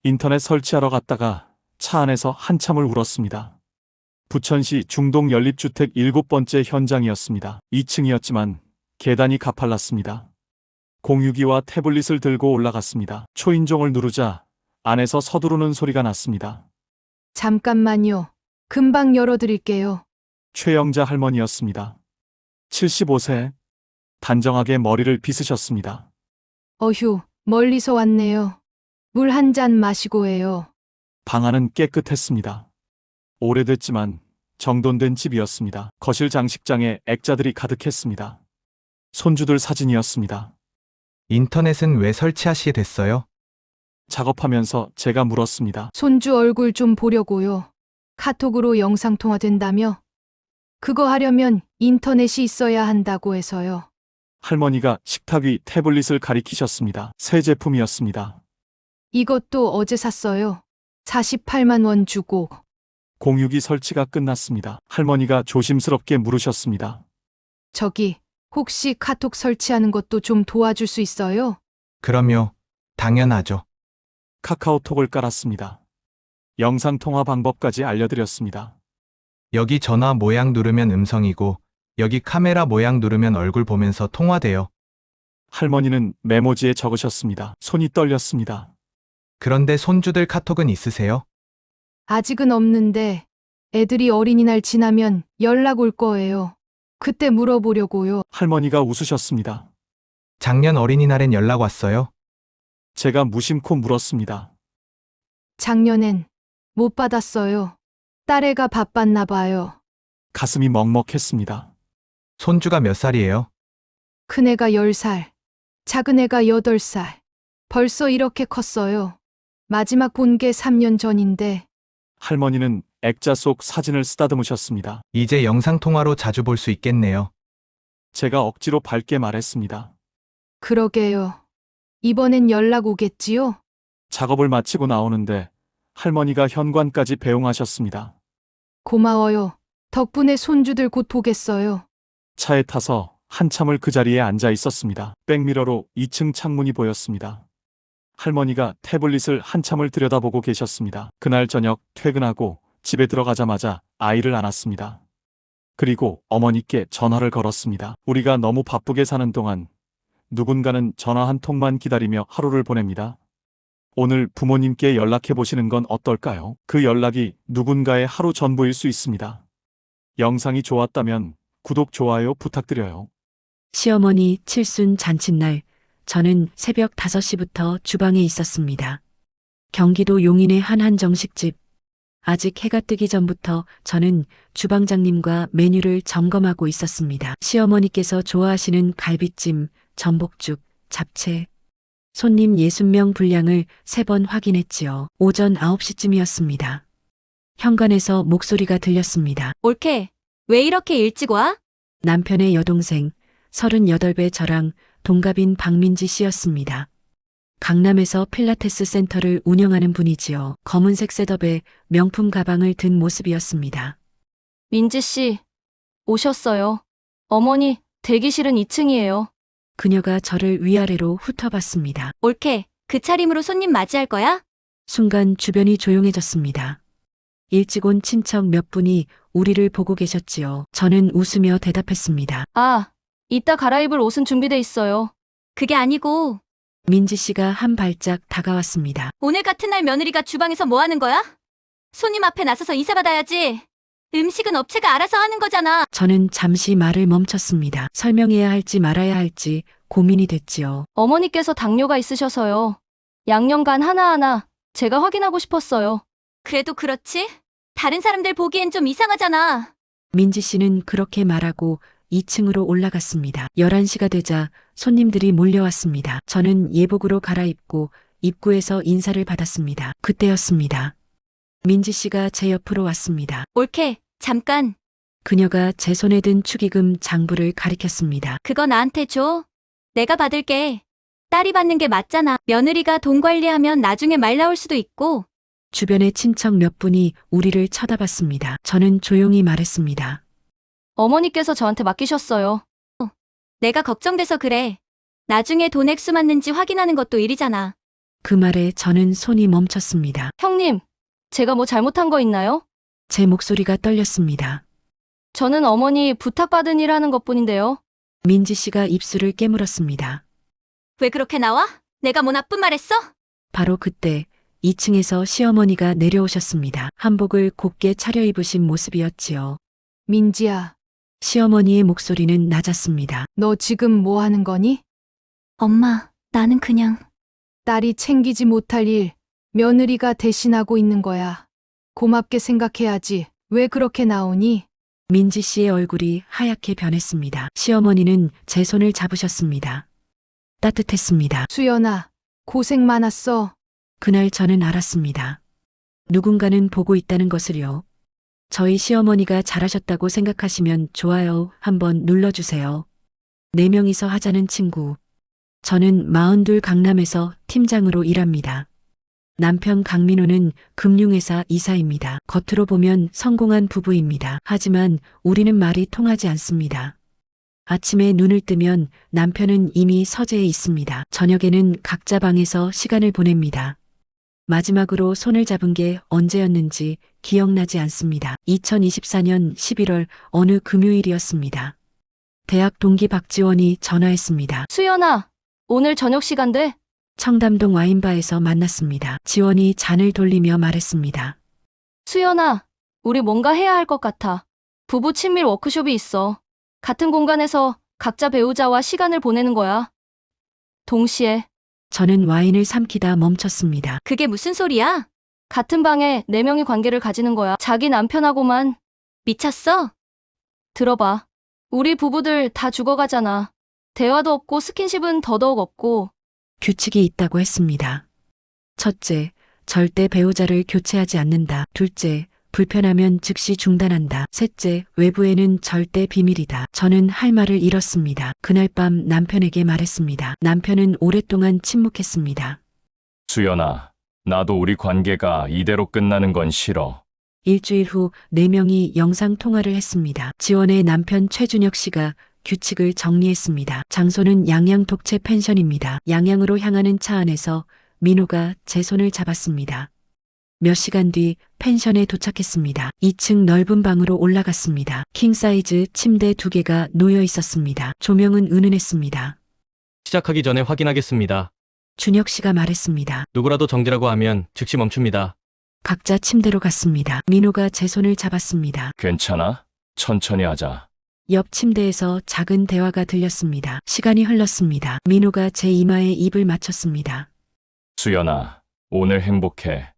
인터넷 설치하러 갔다가 차 안에서 한참을 울었습니다. 부천시 중동 연립주택 7번째 현장이었습니다. 2층이었지만 계단이 가팔랐습니다. 공유기와 태블릿을 들고 올라갔습니다. 초인종을 누르자 안에서 서두르는 소리가 났습니다. 잠깐만요. 금방 열어드릴게요. 최영자 할머니였습니다. 75세. 단정하게 머리를 빗으셨습니다. 어휴, 멀리서 왔네요. 물 한 잔 마시고 해요. 방 안은 깨끗했습니다. 오래됐지만 정돈된 집이었습니다. 거실 장식장에 액자들이 가득했습니다. 손주들 사진이었습니다. 인터넷은 왜 설치하시게 됐어요? 작업하면서 제가 물었습니다. 손주 얼굴 좀 보려고요. 카톡으로 영상통화 된다며? 그거 하려면 인터넷이 있어야 한다고 해서요. 할머니가 식탁 위 태블릿을 가리키셨습니다. 새 제품이었습니다. 이것도 어제 샀어요. 48만 원 주고. 공유기 설치가 끝났습니다. 할머니가 조심스럽게 물으셨습니다. 저기, 혹시 카톡 설치하는 것도 좀 도와줄 수 있어요? 그럼요. 당연하죠. 카카오톡을 깔았습니다. 영상통화 방법까지 알려드렸습니다. 여기 전화 모양 누르면 음성이고, 여기 카메라 모양 누르면 얼굴 보면서 통화돼요. 할머니는 메모지에 적으셨습니다. 손이 떨렸습니다. 그런데 손주들 카톡은 있으세요? 아직은 없는데 애들이 어린이날 지나면 연락 올 거예요. 그때 물어보려고요. 할머니가 웃으셨습니다. 작년 어린이날엔 연락 왔어요? 제가 무심코 물었습니다. 작년엔 못 받았어요. 딸애가 바빴나 봐요. 가슴이 먹먹했습니다. 손주가 몇 살이에요? 큰애가 10살, 작은애가 8살. 벌써 이렇게 컸어요. 마지막 본 게 3년 전인데 할머니는 액자 속 사진을 쓰다듬으셨습니다. 이제 영상통화로 자주 볼 수 있겠네요. 제가 억지로 밝게 말했습니다. 그러게요. 이번엔 연락 오겠지요? 작업을 마치고 나오는데 할머니가 현관까지 배웅하셨습니다. 고마워요. 덕분에 손주들 곧 보겠어요. 차에 타서 한참을 그 자리에 앉아 있었습니다. 백미러로 2층 창문이 보였습니다. 할머니가 태블릿을 한참을 들여다보고 계셨습니다. 그날 저녁 퇴근하고 집에 들어가자마자 아이를 안았습니다. 그리고 어머니께 전화를 걸었습니다. 우리가 너무 바쁘게 사는 동안 누군가는 전화 한 통만 기다리며 하루를 보냅니다. 오늘 부모님께 연락해 보시는 건 어떨까요? 그 연락이 누군가의 하루 전부일 수 있습니다. 영상이 좋았다면 구독, 좋아요 부탁드려요. 시어머니 칠순 잔칫날, 저는 새벽 5시부터 주방에 있었습니다. 경기도 용인의 한 한정식집. 아직 해가 뜨기 전부터 저는 주방장님과 메뉴를 점검하고 있었습니다. 시어머니께서 좋아하시는 갈비찜, 전복죽, 잡채. 손님 60명 분량을 3번 확인했지요. 오전 9시쯤이었습니다. 현관에서 목소리가 들렸습니다. 올케, 왜 이렇게 일찍 와? 남편의 여동생, 38배 저랑 동갑인 박민지 씨였습니다. 강남에서 필라테스 센터를 운영하는 분이지요. 검은색 셋업에 명품 가방을 든 모습이었습니다. 민지 씨, 오셨어요. 어머니, 대기실은 2층이에요. 그녀가 저를 위아래로 훑어봤습니다. 올케, 그 차림으로 손님 맞이할 거야? 순간 주변이 조용해졌습니다. 일찍 온 친척 몇 분이 우리를 보고 계셨지요. 저는 웃으며 대답했습니다. 아, 이따 갈아입을 옷은 준비돼 있어요. 그게 아니고, 민지 씨가 한 발짝 다가왔습니다. 오늘 같은 날 며느리가 주방에서 뭐 하는 거야? 손님 앞에 나서서 인사 받아야지. 음식은 업체가 알아서 하는 거잖아. 저는 잠시 말을 멈췄습니다. 설명해야 할지 말아야 할지 고민이 됐지요. 어머니께서 당뇨가 있으셔서요. 양념간 하나하나 제가 확인하고 싶었어요. 그래도 그렇지? 다른 사람들 보기엔 좀 이상하잖아. 민지 씨는 그렇게 말하고 2층으로 올라갔습니다. 11시가 되자 손님들이 몰려왔습니다. 저는 예복으로 갈아입고 입구에서 인사를 받았습니다. 그때였습니다. 민지 씨가 제 옆으로 왔습니다. 올케, 잠깐. 그녀가 제 손에 든 축의금 장부를 가리켰습니다. 그거 나한테 줘. 내가 받을게. 딸이 받는 게 맞잖아. 며느리가 돈 관리하면 나중에 말 나올 수도 있고. 주변의 친척 몇 분이 우리를 쳐다봤습니다. 저는 조용히 말했습니다. 어머니께서 저한테 맡기셨어요. 내가 걱정돼서 그래. 나중에 돈 액수 맞는지 확인하는 것도 일이잖아. 그 말에 저는 손이 멈췄습니다. 형님, 제가 뭐 잘못한 거 있나요? 제 목소리가 떨렸습니다. 저는 어머니 부탁받은 일 하는 것뿐인데요. 민지 씨가 입술을 깨물었습니다. 왜 그렇게 나와? 내가 뭐 나쁜 말 했어? 바로 그때 2층에서 시어머니가 내려오셨습니다. 한복을 곱게 차려입으신 모습이었지요. 민지야, 시어머니의 목소리는 낮았습니다. 너 지금 뭐 하는 거니? 엄마, 나는 그냥. 딸이 챙기지 못할 일, 며느리가 대신하고 있는 거야. 고맙게 생각해야지. 왜 그렇게 나오니? 민지 씨의 얼굴이 하얗게 변했습니다. 시어머니는 제 손을 잡으셨습니다. 따뜻했습니다. 수연아, 고생 많았어. 그날 저는 알았습니다. 누군가는 보고 있다는 것을요. 저희 시어머니가 잘하셨다고 생각하시면 좋아요 한번 눌러주세요. 4명이서 하자는 친구. 저는 42 강남에서 팀장으로 일합니다. 남편 강민호는 금융회사 이사입니다. 겉으로 보면 성공한 부부입니다. 하지만 우리는 말이 통하지 않습니다. 아침에 눈을 뜨면 남편은 이미 서재에 있습니다. 저녁에는 각자 방에서 시간을 보냅니다. 마지막으로 손을 잡은 게 언제였는지 기억나지 않습니다. 2024년 11월 어느 금요일이었습니다. 대학 동기 박지원이 전화했습니다. 수연아, 오늘 저녁 시간 돼? 청담동 와인바에서 만났습니다. 지원이 잔을 돌리며 말했습니다. 수연아, 우리 뭔가 해야 할 것 같아. 부부 친밀 워크숍이 있어. 같은 공간에서 각자 배우자와 시간을 보내는 거야. 동시에. 저는 와인을 삼키다 멈췄습니다. 그게 무슨 소리야? 같은 방에 4명이 관계를 가지는 거야. 자기 남편하고만. 미쳤어? 들어봐. 우리 부부들 다 죽어가잖아. 대화도 없고 스킨십은 더더욱 없고. 규칙이 있다고 했습니다. 첫째, 절대 배우자를 교체하지 않는다. 둘째, 불편하면 즉시 중단한다. 셋째, 외부에는 절대 비밀이다. 저는 할 말을 잃었습니다. 그날 밤 남편에게 말했습니다. 남편은 오랫동안 침묵했습니다. 수연아, 나도 우리 관계가 이대로 끝나는 건 싫어. 일주일 후 4명이 영상통화를 했습니다. 지원의 남편 최준혁 씨가 규칙을 정리했습니다. 장소는 양양 독채 펜션입니다. 양양으로 향하는 차 안에서 민호가 제 손을 잡았습니다. 몇 시간 뒤 펜션에 도착했습니다. 2층 넓은 방으로 올라갔습니다. 킹사이즈 침대 2개가 놓여 있었습니다. 조명은 은은했습니다. 시작하기 전에 확인하겠습니다. 준혁 씨가 말했습니다. 누구라도 정지라고 하면 즉시 멈춥니다. 각자 침대로 갔습니다. 민호가 제 손을 잡았습니다. 괜찮아? 천천히 하자. 옆 침대에서 작은 대화가 들렸습니다. 시간이 흘렀습니다. 민호가 제 이마에 입을 맞췄습니다. 수연아, 오늘 행복해.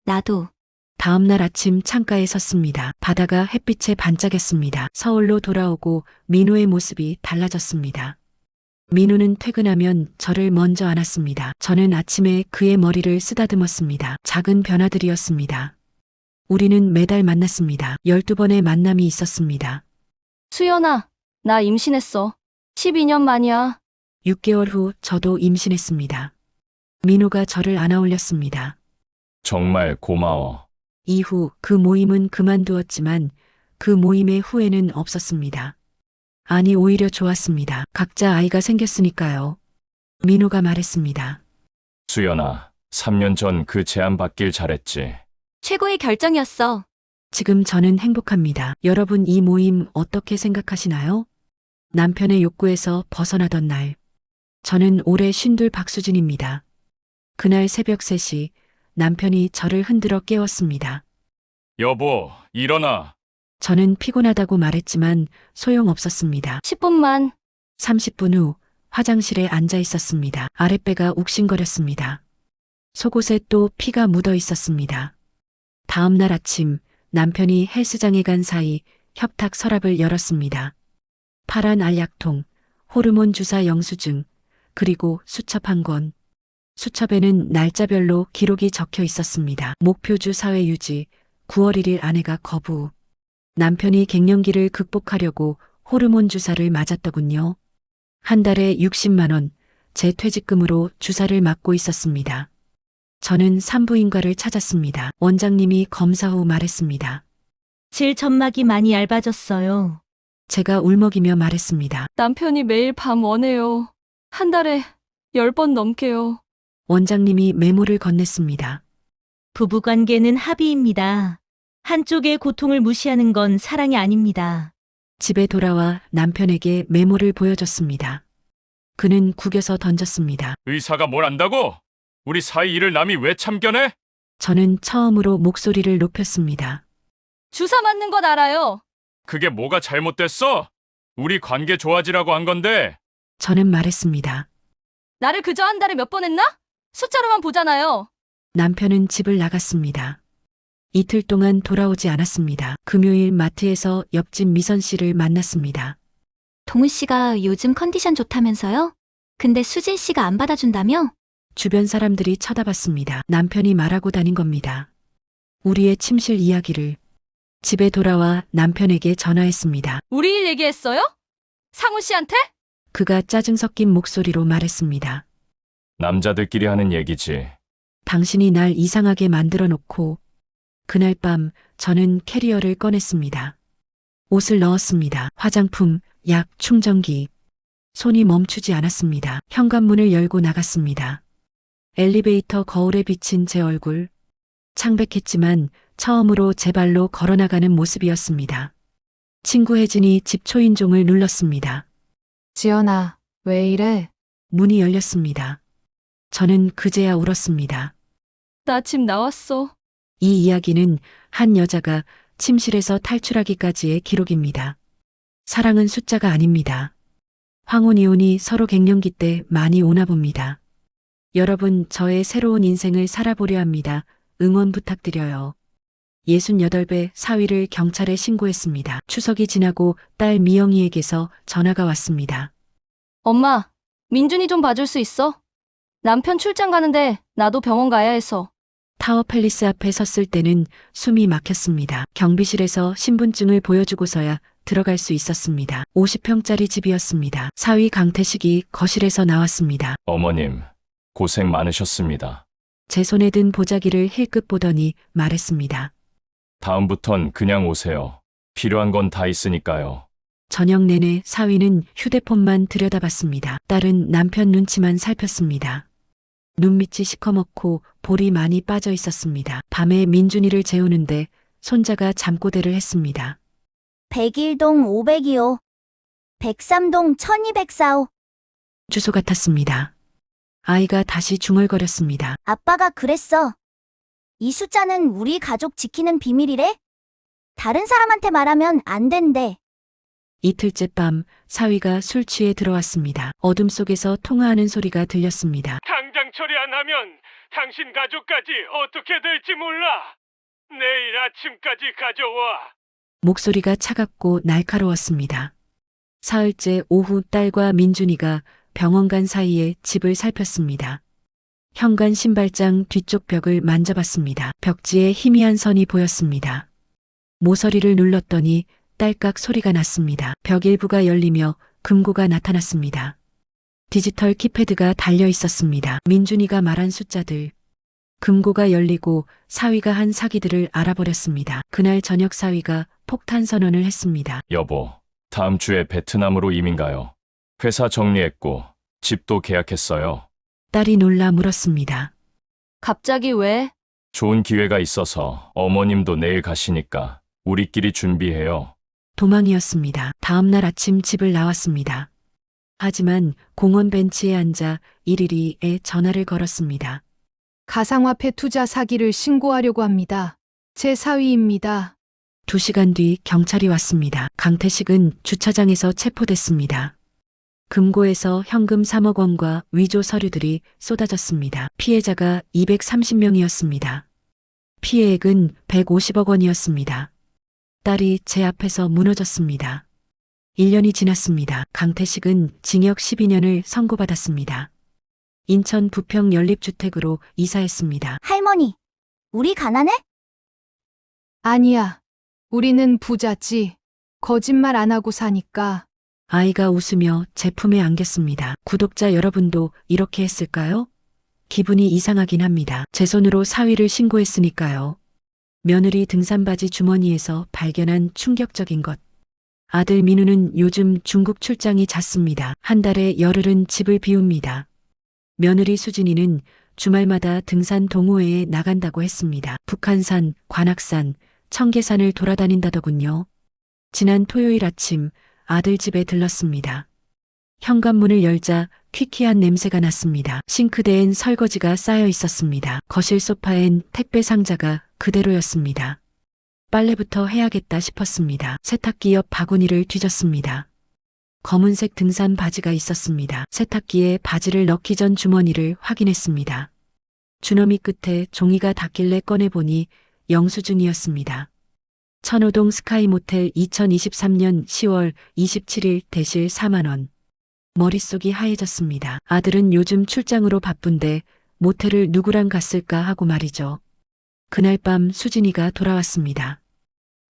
나도. 다음 날 아침 창가에 섰습니다. 바다가 햇빛에 반짝였습니다. 서울로 돌아오고 민호의 모습이 달라졌습니다. 민호는 퇴근하면 저를 먼저 안았습니다. 저는 아침에 그의 머리를 쓰다듬었습니다. 작은 변화들이었습니다. 우리는 매달 만났습니다. 12번의 만남이 있었습니다. 수연아, 나 임신했어. 12년 만이야. 6개월 후 저도 임신했습니다. 민호가 저를 안아올렸습니다. 정말 고마워. 이후 그 모임은 그만두었지만 그 모임의 후회는 없었습니다. 아니, 오히려 좋았습니다. 각자 아이가 생겼으니까요. 민호가 말했습니다. 수연아, 3년 전 그 제안 받길 잘했지. 최고의 결정이었어. 지금 저는 행복합니다. 여러분, 이 모임 어떻게 생각하시나요? 남편의 욕구에서 벗어나던 날. 저는 올해 52 박수진입니다. 그날 새벽 3시 남편이 저를 흔들어 깨웠습니다. 여보, 일어나. 저는 피곤하다고 말했지만 소용없었습니다. 10분만. 30분 후 화장실에 앉아 있었습니다. 아랫배가 욱신거렸습니다. 속옷에 또 피가 묻어 있었습니다. 다음 날 아침 남편이 헬스장에 간 사이 협탁 서랍을 열었습니다. 파란 알약통, 호르몬 주사 영수증, 그리고 수첩 한 권. 수첩에는 날짜별로 기록이 적혀 있었습니다. 목표주 사회 유지, 9월 1일 아내가 거부. 남편이 갱년기를 극복하려고 호르몬 주사를 맞았더군요. 한 달에 60만 원, 제 퇴직금으로 주사를 맞고 있었습니다. 저는 산부인과를 찾았습니다. 원장님이 검사 후 말했습니다. 질점막이 많이 얇아졌어요. 제가 울먹이며 말했습니다. 남편이 매일 밤 원해요. 한 달에 10번 넘게요. 원장님이 메모를 건넸습니다. 부부관계는 합의입니다. 한쪽의 고통을 무시하는 건 사랑이 아닙니다. 집에 돌아와 남편에게 메모를 보여줬습니다. 그는 구겨서 던졌습니다. 의사가 뭘 안다고? 우리 사이 일을 남이 왜 참견해? 저는 처음으로 목소리를 높였습니다. 주사 맞는 건 알아요. 그게 뭐가 잘못됐어? 우리 관계 좋아지라고 한 건데. 저는 말했습니다. 나를 그저 한 달에 몇 번 했나? 숫자로만 보잖아요. 남편은 집을 나갔습니다. 이틀 동안 돌아오지 않았습니다. 금요일 마트에서 옆집 미선 씨를 만났습니다. 동우 씨가 요즘 컨디션 좋다면서요? 근데 수진 씨가 안 받아준다며? 주변 사람들이 쳐다봤습니다. 남편이 말하고 다닌 겁니다. 우리의 침실 이야기를. 집에 돌아와 남편에게 전화했습니다. 우리 일 얘기했어요? 상우 씨한테? 그가 짜증 섞인 목소리로 말했습니다. 남자들끼리 하는 얘기지. 당신이 날 이상하게 만들어 놓고. 그날 밤 저는 캐리어를 꺼냈습니다. 옷을 넣었습니다. 화장품, 약, 충전기. 손이 멈추지 않았습니다. 현관문을 열고 나갔습니다. 엘리베이터 거울에 비친 제 얼굴. 창백했지만 처음으로 제 발로 걸어나가는 모습이었습니다. 친구 혜진이 집 초인종을 눌렀습니다. 지연아, 왜 이래? 문이 열렸습니다. 저는 그제야 울었습니다. 나 집 나왔어. 이 이야기는 한 여자가 침실에서 탈출하기까지의 기록입니다. 사랑은 숫자가 아닙니다. 황혼이혼이 서로 갱년기 때 많이 오나 봅니다. 여러분, 저의 새로운 인생을 살아보려 합니다. 응원 부탁드려요. 68배 사위를 경찰에 신고했습니다. 추석이 지나고 딸 미영이에게서 전화가 왔습니다. 엄마, 민준이 좀 봐줄 수 있어? 남편 출장 가는데 나도 병원 가야 해서. 타워 팰리스 앞에 섰을 때는 숨이 막혔습니다. 경비실에서 신분증을 보여주고서야 들어갈 수 있었습니다. 50평짜리 집이었습니다. 사위 강태식이 거실에서 나왔습니다. 어머님, 고생 많으셨습니다. 제 손에 든 보자기를 힐끗 보더니 말했습니다. 다음부턴 그냥 오세요. 필요한 건 다 있으니까요. 저녁 내내 사위는 휴대폰만 들여다봤습니다. 딸은 남편 눈치만 살폈습니다. 눈밑이 시커멓고 볼이 많이 빠져 있었습니다. 밤에 민준이를 재우는데 손자가 잠꼬대를 했습니다. 101동 502호, 103동 1204호. 주소 같았습니다. 아이가 다시 중얼거렸습니다. 아빠가 그랬어. 이 숫자는 우리 가족 지키는 비밀이래? 다른 사람한테 말하면 안 된대. 이틀째 밤 사위가 술 취해 들어왔습니다. 어둠 속에서 통화하는 소리가 들렸습니다. 당장 처리 안 하면 당신 가족까지 어떻게 될지 몰라. 내일 아침까지 가져와. 목소리가 차갑고 날카로웠습니다. 사흘째 오후 딸과 민준이가 병원 간 사이에 집을 살폈습니다. 현관 신발장 뒤쪽 벽을 만져봤습니다. 벽지에 희미한 선이 보였습니다. 모서리를 눌렀더니 딸깍 소리가 났습니다. 벽 일부가 열리며 금고가 나타났습니다. 디지털 키패드가 달려 있었습니다. 민준이가 말한 숫자들. 금고가 열리고 사위가 한 사기들을 알아버렸습니다. 그날 저녁 사위가 폭탄 선언을 했습니다. 여보, 다음 주에 베트남으로 이민 가요. 회사 정리했고 집도 계약했어요. 딸이 놀라 물었습니다. 갑자기 왜? 좋은 기회가 있어서 어머님도 내일 가시니까 우리끼리 준비해요. 도망이었습니다. 다음 날 아침 집을 나왔습니다. 하지만 공원 벤치에 앉아 일일이에 전화를 걸었습니다. 가상화폐 투자 사기를 신고하려고 합니다. 제 사위입니다. 2시간 뒤 경찰이 왔습니다. 강태식은 주차장에서 체포됐습니다. 금고에서 현금 3억 원과 위조 서류들이 쏟아졌습니다. 피해자가 230명이었습니다. 피해액은 150억 원이었습니다. 딸이 제 앞에서 무너졌습니다. 1년이 지났습니다. 강태식은 징역 12년을 선고받았습니다. 인천 부평 연립주택으로 이사했습니다. 할머니, 우리 가난해? 아니야. 우리는 부자지. 거짓말 안 하고 사니까. 아이가 웃으며 제 품에 안겼습니다. 구독자 여러분도 이렇게 했을까요? 기분이 이상하긴 합니다. 제 손으로 사위를 신고했으니까요. 며느리 등산바지 주머니에서 발견한 충격적인 것. 아들 민우는 요즘 중국 출장이 잦습니다. 한 달에 열흘은 집을 비웁니다. 며느리 수진이는 주말마다 등산 동호회에 나간다고 했습니다. 북한산, 관악산, 청계산을 돌아다닌다더군요. 지난 토요일 아침 아들 집에 들렀습니다. 현관문을 열자 퀴퀴한 냄새가 났습니다. 싱크대엔 설거지가 쌓여 있었습니다. 거실 소파엔 택배 상자가 그대로였습니다. 빨래부터 해야겠다 싶었습니다. 세탁기 옆 바구니를 뒤졌습니다. 검은색 등산 바지가 있었습니다. 세탁기에 바지를 넣기 전 주머니를 확인했습니다. 주너미 끝에 종이가 닿길래 꺼내보니 영수증이었습니다. 천호동 스카이 모텔 2023년 10월 27일 대실 4만 원. 머릿속이 하얘졌습니다. 아들은 요즘 출장으로 바쁜데 모텔을 누구랑 갔을까 하고 말이죠. 그날 밤 수진이가 돌아왔습니다.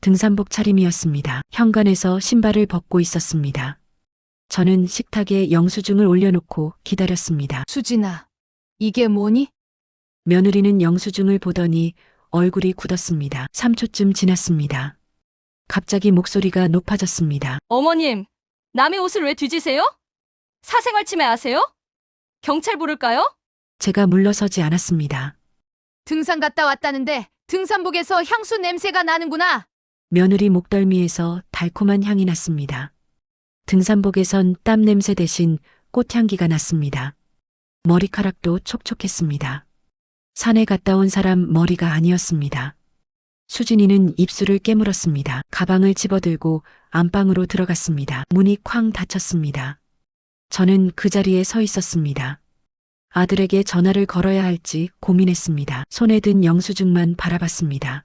등산복 차림이었습니다. 현관에서 신발을 벗고 있었습니다. 저는 식탁에 영수증을 올려놓고 기다렸습니다. 수진아, 이게 뭐니? 며느리는 영수증을 보더니 얼굴이 굳었습니다. 3초쯤 지났습니다. 갑자기 목소리가 높아졌습니다. 어머님, 남의 옷을 왜 뒤지세요? 사생활 침해하세요? 경찰 부를까요? 제가 물러서지 않았습니다. 등산 갔다 왔다는데 등산복에서 향수 냄새가 나는구나. 며느리 목덜미에서 달콤한 향이 났습니다. 등산복에선 땀 냄새 대신 꽃향기가 났습니다. 머리카락도 촉촉했습니다. 산에 갔다 온 사람 머리가 아니었습니다. 수진이는 입술을 깨물었습니다. 가방을 집어들고 안방으로 들어갔습니다. 문이 쾅 닫혔습니다. 저는 그 자리에 서 있었습니다. 아들에게 전화를 걸어야 할지 고민했습니다. 손에 든 영수증만 바라봤습니다.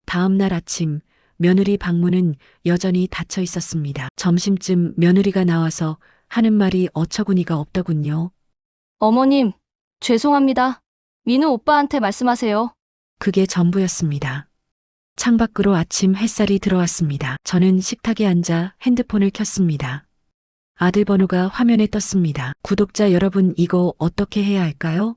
다음 날 아침 며느리 방문은 여전히 닫혀 있었습니다. 점심쯤 며느리가 나와서 하는 말이 어처구니가 없더군요. 어머님, 죄송합니다. 민우 오빠한테 말씀하세요. 그게 전부였습니다. 창밖으로 아침 햇살이 들어왔습니다. 저는 식탁에 앉아 핸드폰을 켰습니다. 아들 번호가 화면에 떴습니다. 구독자 여러분, 이거 어떻게 해야 할까요?